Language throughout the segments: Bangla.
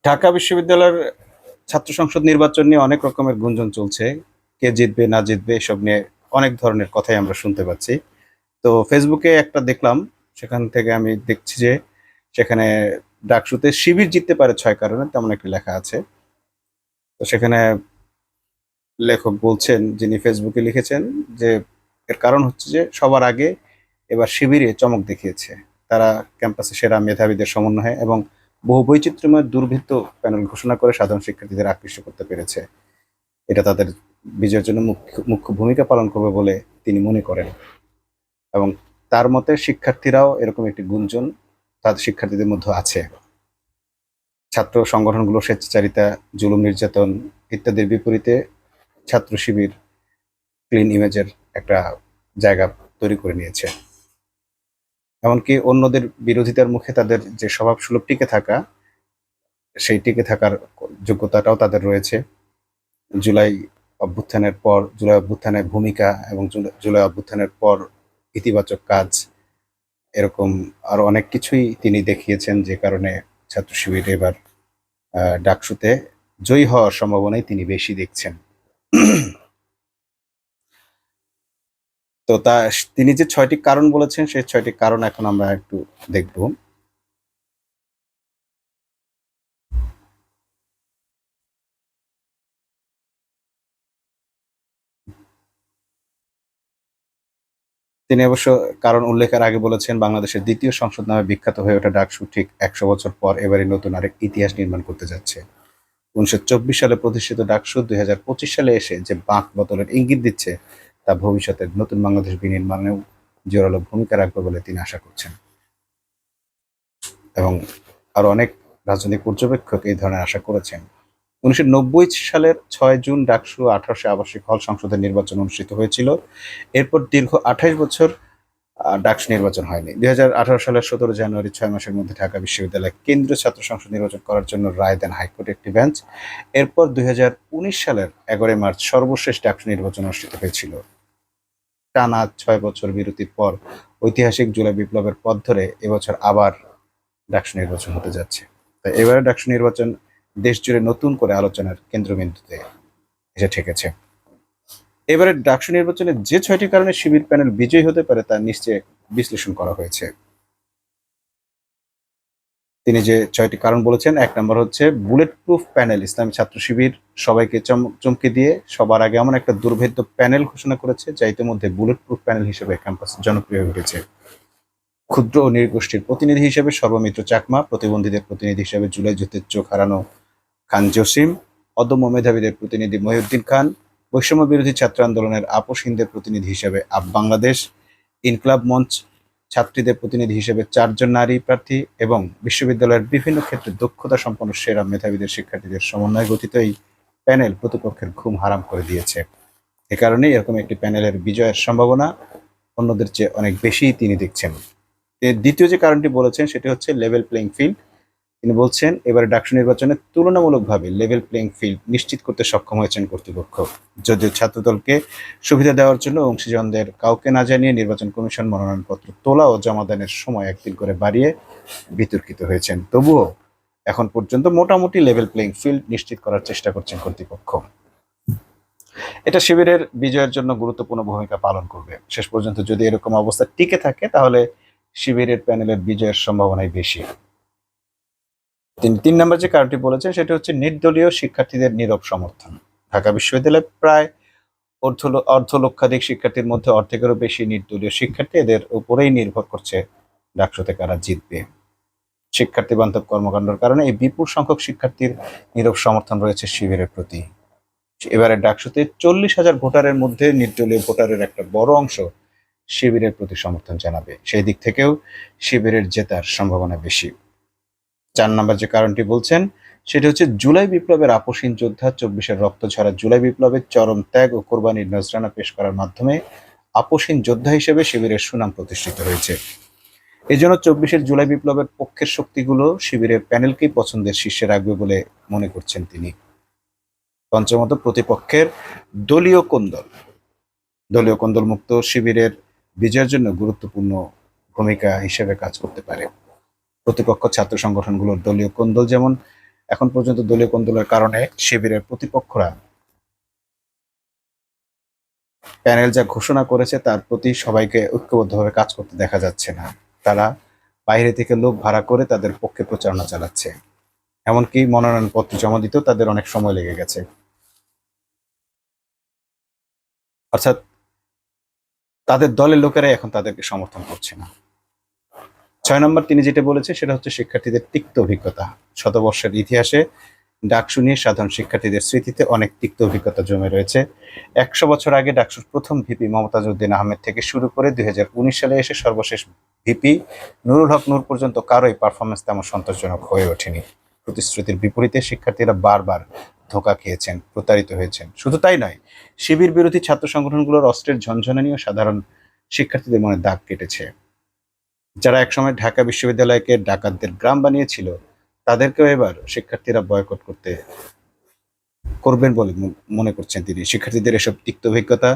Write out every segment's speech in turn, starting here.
ঢাকা বিশ্ববিদ্যালয়ের ছাত্র সংসদ নির্বাচন নিয়ে অনেক রকমের গুঞ্জন চলছে। কে জিতবে না জিতবে এসব নিয়ে অনেক ধরনের কথাই আমরা শুনতে পাচ্ছি। তো ফেসবুকে একটা দেখলাম, সেখান থেকে আমি দেখছি যে সেখানে ডাকসুতে শিবির জিততে পারে ৬ কারণে, তেমন একটি লেখা আছে। তো সেখানে লেখক বলছেন, যিনি ফেসবুকে লিখেছেন, যে এর কারণ হচ্ছে যে সবার আগে এবার শিবিরে চমক দেখিয়েছে। তারা ক্যাম্পাসে সেরা মেধাবীদের সমন্বয়ে এবং বহু বৈচিত্র্যময় দুর্ভেদ্য প্যানেল ঘোষণা করে সাধারণ শিক্ষার্থীদের আকৃষ্ট করতে পেরেছে। এটা তাদের বিজয়ের জন্য মুখ্য মুখ্য ভূমিকা পালন করবে বলে তিনি মনে করেন। এবং তার মতে শিক্ষার্থীরাও এরকম একটি গুঞ্জন তাদের শিক্ষার্থীদের মধ্যে আছে। ছাত্র সংগঠনগুলো স্বেচ্ছাচারিতা, জুলুম নির্যাতন ইত্যাদির বিপরীতে ছাত্র শিবির ক্লিন ইমেজের একটা জায়গা তৈরি করে নিয়েছে। এমনকি অন্যদের বিরোধিতার মুখে তাদের যে স্বভাবসুলভ টিকে থাকা, সেই টিকে থাকার যোগ্যতাটাও তাদের রয়েছে। জুলাই জুলাই অভ্যুত্থানের ভূমিকা এবং জুলাই অভ্যুত্থানের পর ইতিবাচক কাজ, এরকম আরো অনেক কিছুই তিনি দেখিয়েছেন, যে কারণে ছাত্র শিবির এবার ডাকসুতে জয়ী হওয়ার সম্ভাবনাই তিনি বেশি দেখছেন। তো তিনি যে ৬টি কারণ বলেছেন, সেই ৬টি কারণ এখন আমরা একটু দেখব। তিনি অবশ্য কারণ উল্লেখের আগে বলেছেন, বাংলাদেশের দ্বিতীয় সংসদ নামে বিখ্যাত হয়ে ওঠা ডাকসু ঠিক ১০০ বছর পর এবারই নতুন আরেক ইতিহাস নির্মাণ করতে যাচ্ছে। ১৯২৪ সালে প্রতিষ্ঠিত ডাকসু ২০২৫ সালে এসে যে বাঁক বদলের ইঙ্গিত দিচ্ছে, তা ভবিষ্যতের নতুন বাংলাদেশ বিনির্মাণেও জোরালো ভূমিকা রাখবে বলে তিনি আশা করছেন। এবং আরো অনেক রাজনৈতিক পর্যবেক্ষক এই ধরনের আশা করেছেন। ১৯৯০ সালের ৬ জুন ডাকসু ১৮০০ আবাসিক হল সংসদের নির্বাচন অনুষ্ঠিত হয়েছিল। এরপর দীর্ঘ ২৮ বছর ডাকসু নির্বাচন হয়নি। ২০১৮ সালের ১৭ জানুয়ারি ৬ মাসের মধ্যে ঢাকা বিশ্ববিদ্যালয় কেন্দ্রীয় ছাত্র সংসদ নির্বাচন করার জন্য রায় দেন হাইকোর্টের একটি বেঞ্চ। এরপর ২০১৯ সালের ১১ মার্চ সর্বশেষ ডাকসু নির্বাচন অনুষ্ঠিত হয়েছিল। টানা ৬ বছর বিরতির পর ঐতিহাসিক জুলাই বিপ্লবের পথ ধরে এবছর আবার ডাকসু নির্বাচন হতে যাচ্ছে। তাই এবারে ডাকসু নির্বাচন দেশ জুড়ে নতুন করে আলোচনার কেন্দ্রবিন্দুতে এসে ঠেকেছে। এবারে ডাকসু নির্বাচনে যে ৬টি কারণে শিবির প্যানেল বিজয়ী হতে পারে তা নিশ্চয় বিশ্লেষণ করা হয়েছে। তিনি যে ৬টি কারণ বলেছেন, ১ নম্বর হচ্ছে বুলেট প্রুফ প্যানেল। ইসলামী ছাত্র শিবির সবাইকে চমকে দিয়ে সবার আগে এমন একটা দুর্ভেদ্য প্যানেল ঘোষণা করেছে, যা ইতিমধ্যে বুলেট প্রুফ প্যানেল হিসেবে ক্যাম্পাসে জনপ্রিয় হয়ে উঠেছে। ক্ষুদ্র ও নৃগোষ্ঠীর প্রতিনিধি হিসেবে সর্বমিত্র চাকমা, প্রতিবন্ধীদের প্রতিনিধি হিসেবে জুলাই যুদ্ধের চোখ হারানো খান জসিম, অদম্য মেধাবীদের প্রতিনিধি মহিউদ্দিন খান, বৈষম্য বিরোধী ছাত্র আন্দোলনের আপোসহীনদের প্রতিনিধি হিসেবে আপ বাংলাদেশ, ইনকলাব মঞ্চ ছাত্রীদের প্রতিনিধি হিসেবে ৪ জন নারী প্রার্থী এবং বিশ্ববিদ্যালয়ের বিভিন্ন ক্ষেত্রে দক্ষতা সম্পন্ন সেরা মেধাবীদের শিক্ষার্থীদের সমন্বয়ে গঠিত এই প্যানেল প্রতিপক্ষের ঘুম হারাম করে দিয়েছে। এ কারণেই এরকম একটি প্যানেলের বিজয়ের সম্ভাবনা অন্যদের চেয়ে অনেক বেশি তিনি দেখছেন। দ্বিতীয় যে কারণটি বলেছেন, সেটি হচ্ছে লেভেল প্লেইং ফিল্ড। তিনি বলছেন, এবারে ডাকসু নির্বাচনে তুলনামূলকভাবে লেভেল প্লেইং ফিল্ড নিশ্চিত করতে সক্ষম হয়েছেন কর্তৃপক্ষ। যদিও ছাত্রদলকে সুবিধা দেওয়ার জন্য অংশীজনদের কাউকে না জানিয়ে নির্বাচন কমিশন মনোনয়নপত্র তোলা ও জমাদানের সময় একদিন করে বাড়িয়ে বিতর্কিত হয়েছেন, তবুও এখন পর্যন্ত মোটামুটি লেভেল প্লেইং ফিল্ড নিশ্চিত করার চেষ্টা করছেন কর্তৃপক্ষ। এটা শিবিরের বিজয়ের জন্য গুরুত্বপূর্ণ ভূমিকা পালন করবে। শেষ পর্যন্ত যদি এরকম অবস্থা টিকে থাকে, তাহলে শিবিরের প্যানেলের বিজয়ের সম্ভাবনাই বেশি। তিনি ৩ নম্বর যে কারণটি বলেছেন, সেটা হচ্ছে নির্দলীয় শিক্ষার্থীদের নীরব সমর্থন। ঢাকা বিশ্ববিদ্যালয়ে প্রায় অর্ধ লক্ষাধিক শিক্ষার্থীর মধ্যে অর্ধেকেরও বেশি নির্দলীয় শিক্ষার্থী। এদের উপরেই নির্ভর করছে ডাকসুতে কারা জিতবে। শিক্ষার্থী বান্ধব কর্মকাণ্ডের কারণে এই বিপুল সংখ্যক শিক্ষার্থীর নীরব সমর্থন রয়েছে শিবিরের প্রতি। এবারে ডাকসুতে ৪০,০০০ ভোটারের মধ্যে নির্দলীয় ভোটারের একটা বড় অংশ শিবিরের প্রতি সমর্থন জানাবে। সেই দিক থেকেও শিবিরের জেতার সম্ভাবনা বেশি। ৪ নম্বর যে কারণটি বলছেন, সেটা হচ্ছে জুলাই বিপ্লবের আপোসহীন যোদ্ধা ২৪-এর রক্তঝরা জুলাই বিপ্লবের চরম ত্যাগ ও কোরবানির নজরানা পেশ করার মাধ্যমে আপোসহীন যোদ্ধা হিসেবে শিবিরের সুনাম প্রতিষ্ঠিত হয়েছে। এজন্য ২৪-এর জুলাই বিপ্লবের পক্ষের শক্তিগুলো শিবিরের প্যানেলকেই পছন্দের শীর্ষে রাখবে বলে মনে করছেন তিনি। পঞ্চমত, প্রতিপক্ষের দলীয় কোন্দল। দলীয় কোন্দল মুক্ত শিবিরের বিজয়ের জন্য গুরুত্বপূর্ণ ভূমিকা হিসেবে কাজ করতে পারে। প্রতিপক্ষ ছাত্র সংগঠনগুলোর দলীয় কোন্দল যেমন এখন পর্যন্ত দলীয় কোন্দলের কারণে শিবিরের প্রতিপক্ষরা প্যানেল যা ঘোষণা করেছে তার প্রতি সবাইকে ঐক্যবদ্ধভাবে কাজ করতে দেখা যাচ্ছে না। তারা বাইরে থেকে লোক ভাড়া করে তাদের পক্ষে প্রচারণা চালাচ্ছে। এমনকি মনোনয়নপত্র জমা দিতেও তাদের অনেক সময় লেগে গেছে। অর্থাৎ তাদের দলের লোকেরাই এখন তাদেরকে সমর্থন করছে না। 6 নম্বর তিনি যেটা বলেছে সেটা হচ্ছে শিক্ষার্থীদের তিক্ত অভিজ্ঞতা। শতবর্ষের ইতিহাসে ডাকসু নিয়ে সাধারণ শিক্ষার্থীদের স্মৃতিতে অনেক তিক্ত অভিজ্ঞতা জমে রয়েছে। 100 বছর আগে ডাকসুর প্রথম ভিপি মমতাজ উদ্দিন আহমেদ থেকে শুরু করে 2019 সালে এসে সর্বশেষ ভিপি নুরুল হক নূর পর্যন্ত কারোই পারফরমেন্স তেমন সন্তোষজনক হয়ে ওঠেনি। প্রতিশ্রুতির বিপরীতে শিক্ষার্থীরা বারবার ধোঁকা খেয়েছেন, প্রতারিত হয়েছেন। শুধু তাই নয়, শিবির বিরোধী ছাত্র সংগঠনগুলোর অস্ত্রের ঝনঝনানিও সাধারণ শিক্ষার্থীদের মনে দাগ কেটেছে। যারা একসময় ঢাকা বিশ্ববিদ্যালয়কে ডাকাতদের গ্রাম বানিয়েছিল, তাদেরকেও এবার শিক্ষার্থীরা বয়কট করবেন বলে মনে করছেন তিনি। শিক্ষার্থীদের এসব তিক্ত অভিজ্ঞতা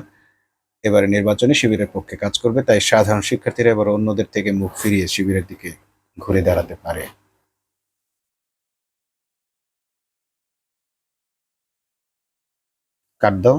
এবারে নির্বাচনে শিবিরের পক্ষে কাজ করবে, তাই সাধারণ শিক্ষার্থীরা এবার অন্যদের থেকে মুখ ফিরিয়ে শিবিরের দিকে ঘুরে দাঁড়াতে পারে। কাট দাও।